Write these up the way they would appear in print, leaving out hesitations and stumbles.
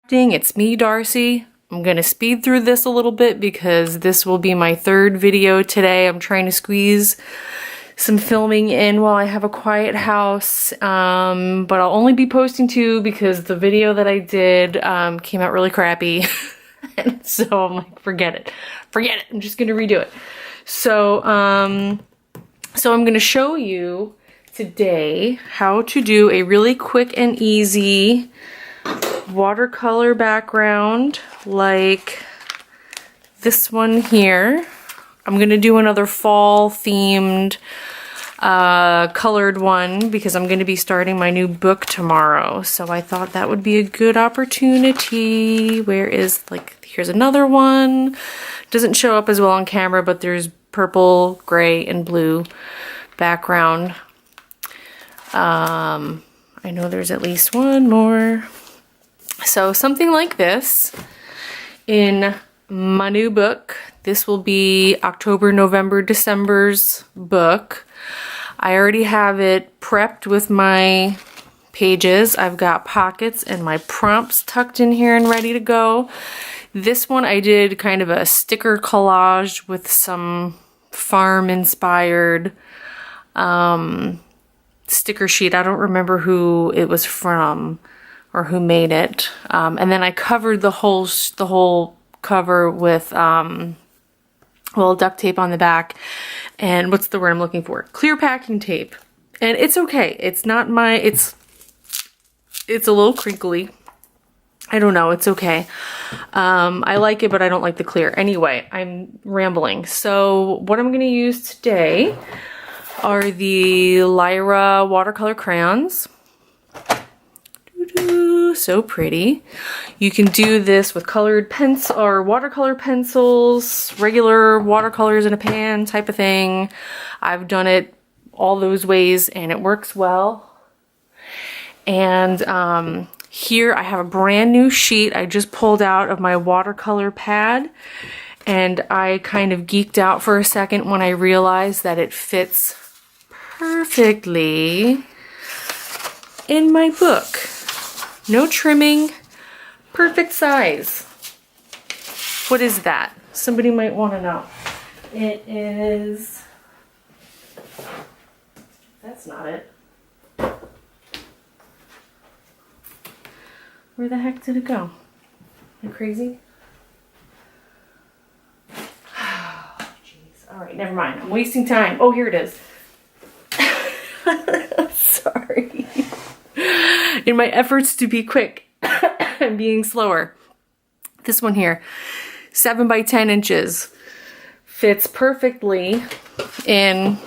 It's me, Darcy. I'm gonna speed through this a little bit because this will be my third video today. I'm trying to squeeze some filming in while I have a quiet house, but I'll only be posting two because the video that I did came out really crappy. And so I'm like, forget it, I'm just gonna redo it. So I'm gonna show you today how to do a really quick and easy watercolor background like this one here. I'm gonna do another fall themed colored one because I'm gonna be starting my new book tomorrow, so I thought that would be a good opportunity. Where is, like, here's another one. Doesn't show up as well on camera, but there's purple, gray, and blue background. I know there's at least one more. So something like this in my new book. This will be October, November, December's book. I already have it prepped with my pages. I've got pockets and my prompts tucked in here and ready to go. This one I did kind of a sticker collage with some farm-inspired sticker sheet. I don't remember who it was from or who made it. And then I covered the whole cover with duct tape on the back, and what's the word I'm looking for? Clear packing tape. And it's okay. It's not my, it's a little crinkly. I don't know, it's okay. I like it, but I don't like the clear. Anyway, I'm rambling. So what I'm gonna use today are the Lyra watercolor crayons. So pretty. You can do this with colored pencil or watercolor pencils, regular watercolors in a pan type of thing. I've done it all those ways and it works well. And here I have a brand new sheet I just pulled out of my watercolor pad, and I kind of geeked out for a second when I realized that it fits perfectly in my book. No trimming, perfect size. What is that? Somebody might want to know. It is, that's not it. Where the heck did it go? Am I crazy? Oh, jeez. All right, never mind. I'm wasting time. Oh, here it is. Sorry. In my efforts to be quick, I'm being slower. This one here, 7 by 10 inches, fits perfectly in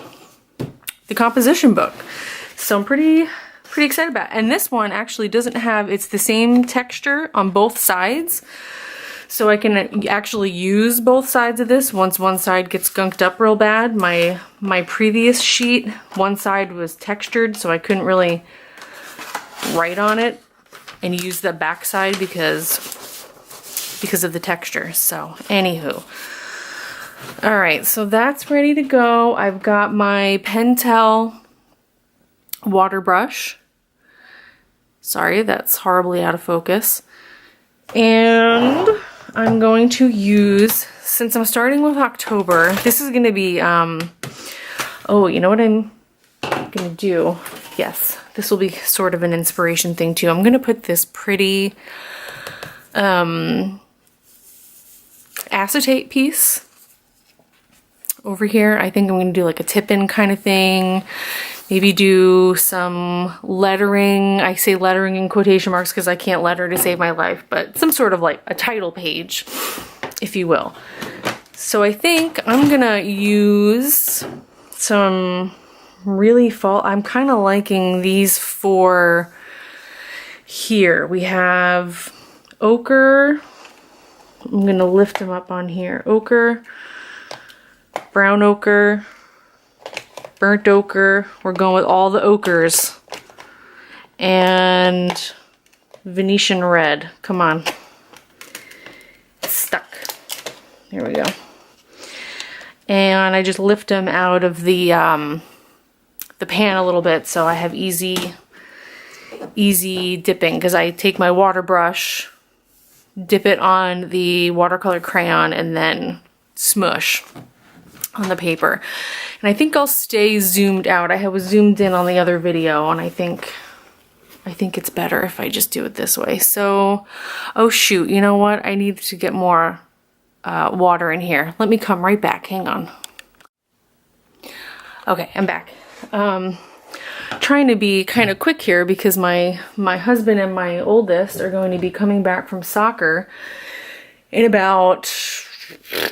the composition book. So I'm pretty excited about it. And this one actually doesn't have, it's the same texture on both sides. So I can actually use both sides of this once one side gets gunked up real bad. My previous sheet, one side was textured, so I couldn't really write on it and use the back side because of the texture. So anywho, all right, so that's ready to go. I've got my Pentel water brush. Sorry, that's horribly out of focus. And I'm going to use, since I'm starting with October, this is going to be, oh, you know what I'm going to do? Yes, this will be sort of an inspiration thing too. I'm going to put this pretty acetate piece over here. I think I'm going to do like a tip-in kind of thing. Maybe do some lettering. I say lettering in quotation marks because I can't letter to save my life, but some sort of like a title page, if you will. So I think I'm going to use some really fall. I'm kind of liking these four here. We have ochre. I'm going to lift them up on here. Ochre, brown ochre, burnt ochre. We're going with all the ochres. And Venetian red. Come on. It's stuck. Here we go. And I just lift them out of the pan a little bit so I have easy dipping, because I take my water brush dip it on the watercolor crayon, and then smush on the paper. And I think I'll stay zoomed out. I was zoomed in on the other video, and I think it's better if I just do it this way. So, oh shoot, you know what? I need to get more water in here. Let me come right back. Hang on. Okay, I'm back. Trying to be kind of quick here because my husband and my oldest are going to be coming back from soccer in about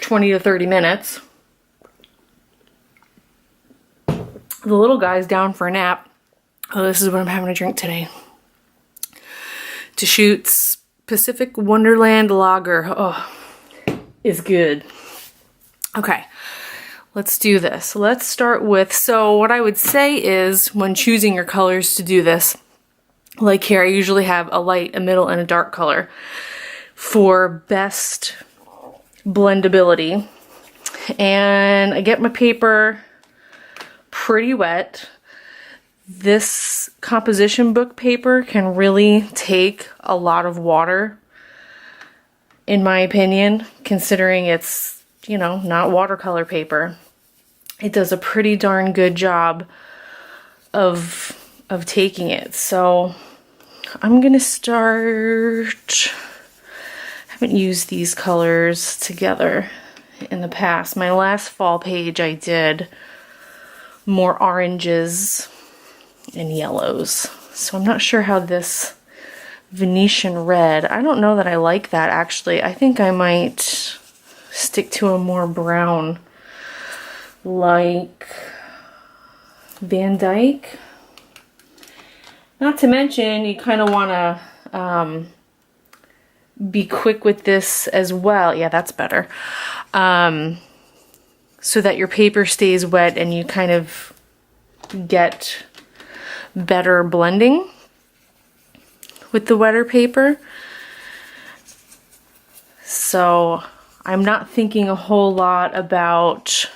20 to 30 minutes. The little guy's down for a nap. Oh, this is what I'm having to drink today. Deschutes Pacific Wonderland Lager. Oh, is good. Okay, let's do this. Let's start with, so what I would say is when choosing your colors to do this, like here, I usually have a light, a middle, and a dark color for best blendability. And I get my paper pretty wet. This composition book paper can really take a lot of water, in my opinion, considering it's, you know, not watercolor paper. It does a pretty darn good job of taking it. So I'm gonna start, I haven't used these colors together in the past. My last fall page I did more oranges and yellows. So I'm not sure how this Venetian red, I don't know that I like that actually. I think I might stick to a more brown, like Van Dyke. Not to mention, you kind of want to be quick with this as well. Yeah, that's better. So that your paper stays wet and you kind of get better blending with the wetter paper. So I'm not thinking a whole lot about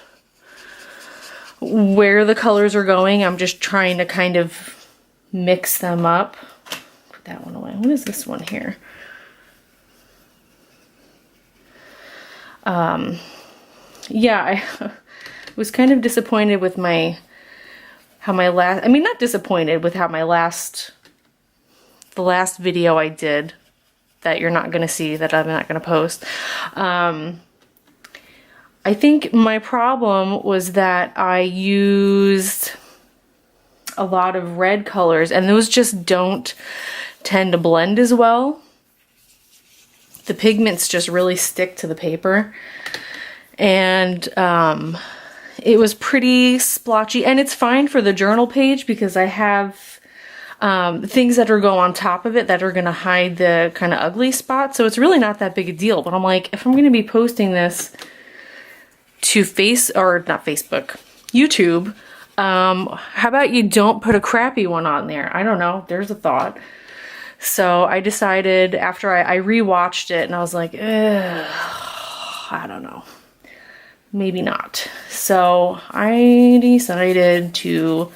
where the colors are going. I'm just trying to kind of mix them up. Put that one away. What is this one here? Yeah, I was kind of disappointed with not disappointed with how the last video I did that you're not going to see, that I'm not going to post. I think my problem was that I used a lot of red colors, and those just don't tend to blend as well. The pigments just really stick to the paper, and it was pretty splotchy, and it's fine for the journal page because I have things that go on top of it that are going to hide the kind of ugly spots, so it's really not that big a deal. But I'm like, if I'm going to be posting this to YouTube, how about you don't put a crappy one on there? I don't know, there's a thought. So I decided after I rewatched it, and I was like, I don't know, maybe not. So I decided to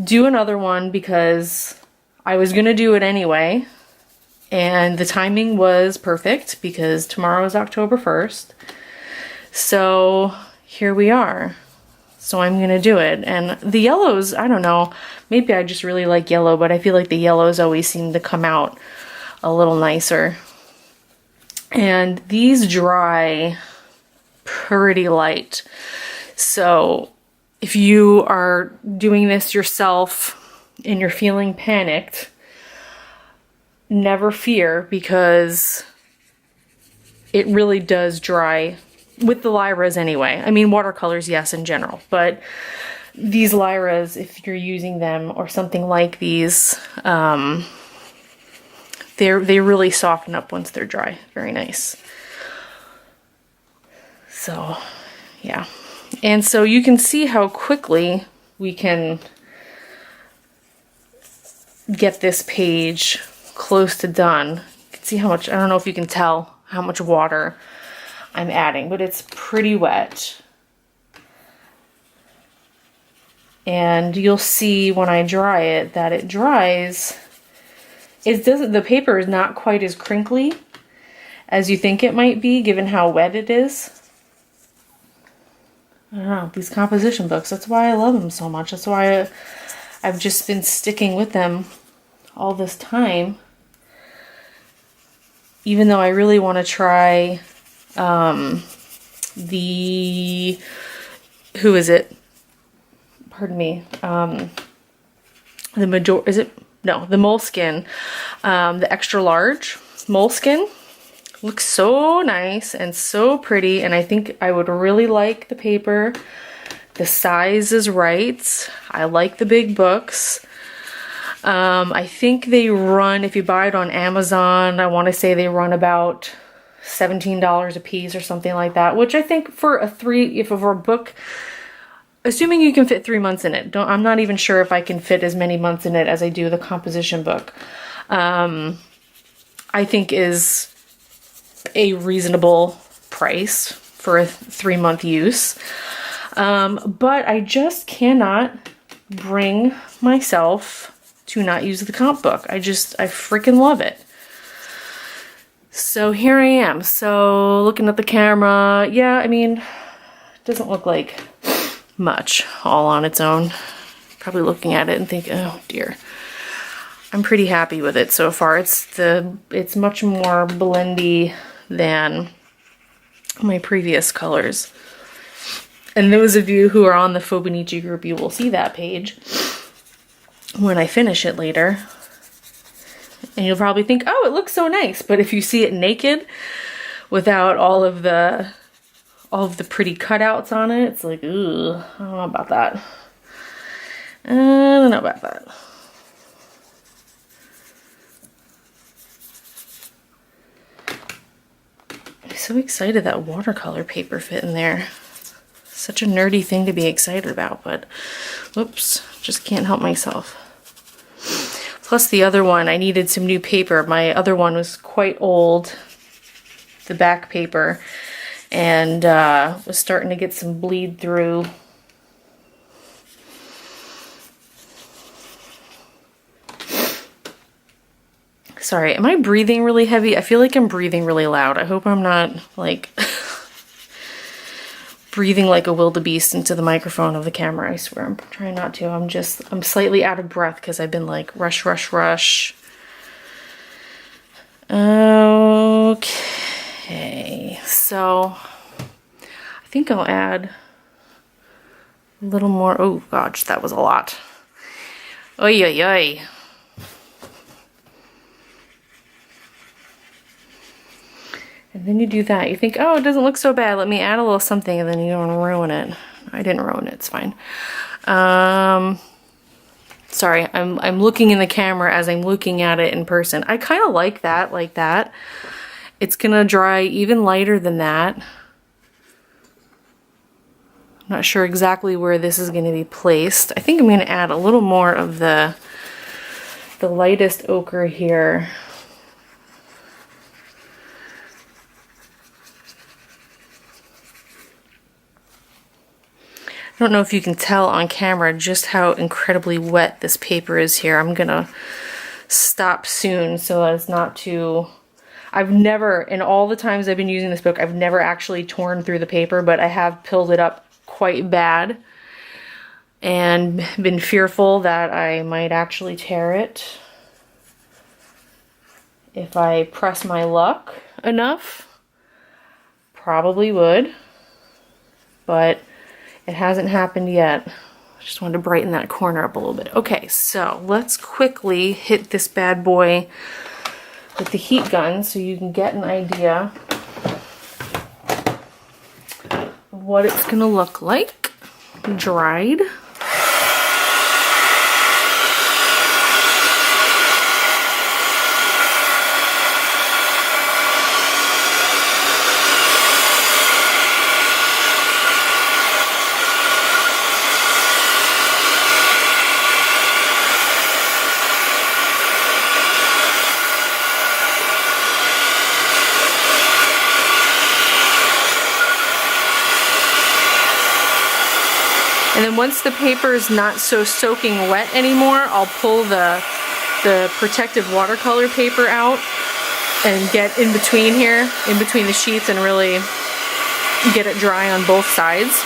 do another one because I was gonna do it anyway, and the timing was perfect because tomorrow is October 1st. So here we are. So I'm gonna do it. And the yellows, I don't know, maybe I just really like yellow, but I feel like the yellows always seem to come out a little nicer. And these dry pretty light. So if you are doing this yourself and you're feeling panicked, never fear, because it really does dry with the Lyras anyway. I mean, watercolors, yes, in general, but these Lyras, if you're using them or something like these, they really soften up once they're dry. Very nice. So, yeah. And so you can see how quickly we can get this page close to done. You can see how much, I don't know if you can tell how much water I'm adding, but it's pretty wet. And you'll see when I dry it that it dries. The paper is not quite as crinkly as you think it might be, given how wet it is. I don't know, these composition books, that's why I love them so much. That's why I've just been sticking with them all this time. Even though I really want to try the, who is it? Pardon me. The Moleskin. The extra large Moleskin. Looks so nice and so pretty, and I think I would really like the paper. The size is right. I like the big books. I think they run, if you buy it on Amazon, I want to say they run about $17 a piece or something like that, which I think for a book, assuming you can fit 3 months in it. I'm not even sure if I can fit as many months in it as I do the composition book. I think is a reasonable price for a 3-month use. But I just cannot bring myself to not use the comp book. I freaking love it. So here I am. So looking at the camera, yeah, I mean, it doesn't look like much all on its own. Probably looking at it and think, oh dear. I'm pretty happy with it so far. It's much more blendy than my previous colors. And those of you who are on the Fobonichi group, you will see that page when I finish it later. And you'll probably think, oh, it looks so nice. But if you see it naked without all of the pretty cutouts on it, it's like, ooh, I don't know about that. I don't know about that. I'm so excited that watercolor paper fit in there. Such a nerdy thing to be excited about, but whoops, just can't help myself. Plus the other one, I needed some new paper. My other one was quite old, the back paper, and was starting to get some bleed through. Sorry, am I breathing really heavy? I feel like I'm breathing really loud. I hope I'm not, like, breathing like a wildebeest into the microphone of the camera. I swear, I'm trying not to. I'm slightly out of breath because I've been like, rush, rush, rush. Okay, so I think I'll add a little more. Oh gosh, that was a lot. Oy, oy, oy. And then you do that. You think, oh, it doesn't look so bad. Let me add a little something, and then you don't ruin it. I didn't ruin it. It's fine. Sorry, I'm looking in the camera as I'm looking at it in person. I kind of like that. It's gonna dry even lighter than that. I'm not sure exactly where this is going to be placed. I think I'm going to add a little more of the lightest ochre here. I don't know if you can tell on camera just how incredibly wet this paper is here. I'm gonna stop soon so as not to... I've never, in all the times I've been using this book, I've never actually torn through the paper, but I have pilled it up quite bad and been fearful that I might actually tear it if I press my luck enough. Probably would, but it hasn't happened yet. I just wanted to brighten that corner up a little bit. Okay, so let's quickly hit this bad boy with the heat gun so you can get an idea of what it's gonna look like dried. And then once the paper is not so soaking wet anymore, I'll pull the protective watercolor paper out and get in between here, in between the sheets, and really get it dry on both sides.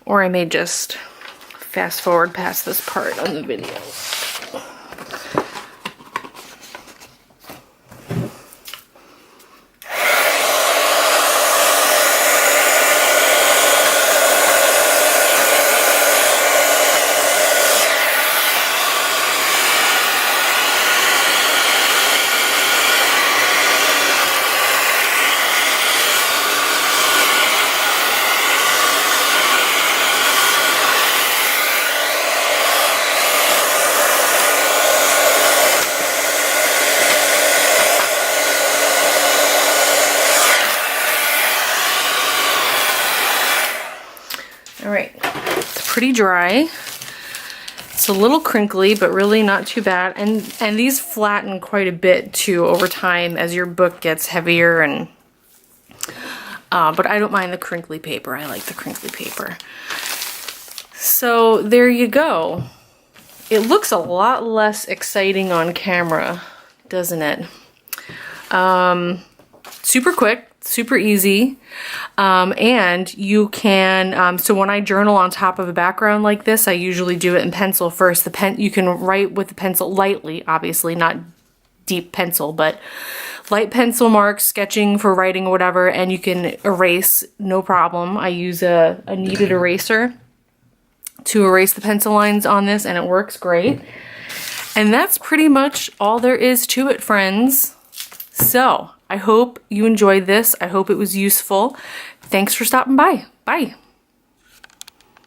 Or I may just fast forward past this part on the video. Alright, it's pretty dry. It's a little crinkly, but really not too bad. And these flatten quite a bit too over time as your book gets heavier. And but I don't mind the crinkly paper. I like the crinkly paper. So there you go. It looks a lot less exciting on camera, doesn't it? Super quick. Super easy, and you can, so when I journal on top of a background like this, I usually do it in pencil first. You can write with the pencil lightly, obviously, not deep pencil, but light pencil marks, sketching for writing or whatever, and you can erase, no problem. I use a kneaded eraser to erase the pencil lines on this, and it works great. And that's pretty much all there is to it, friends. So I hope you enjoyed this. I hope it was useful. Thanks for stopping by. Bye.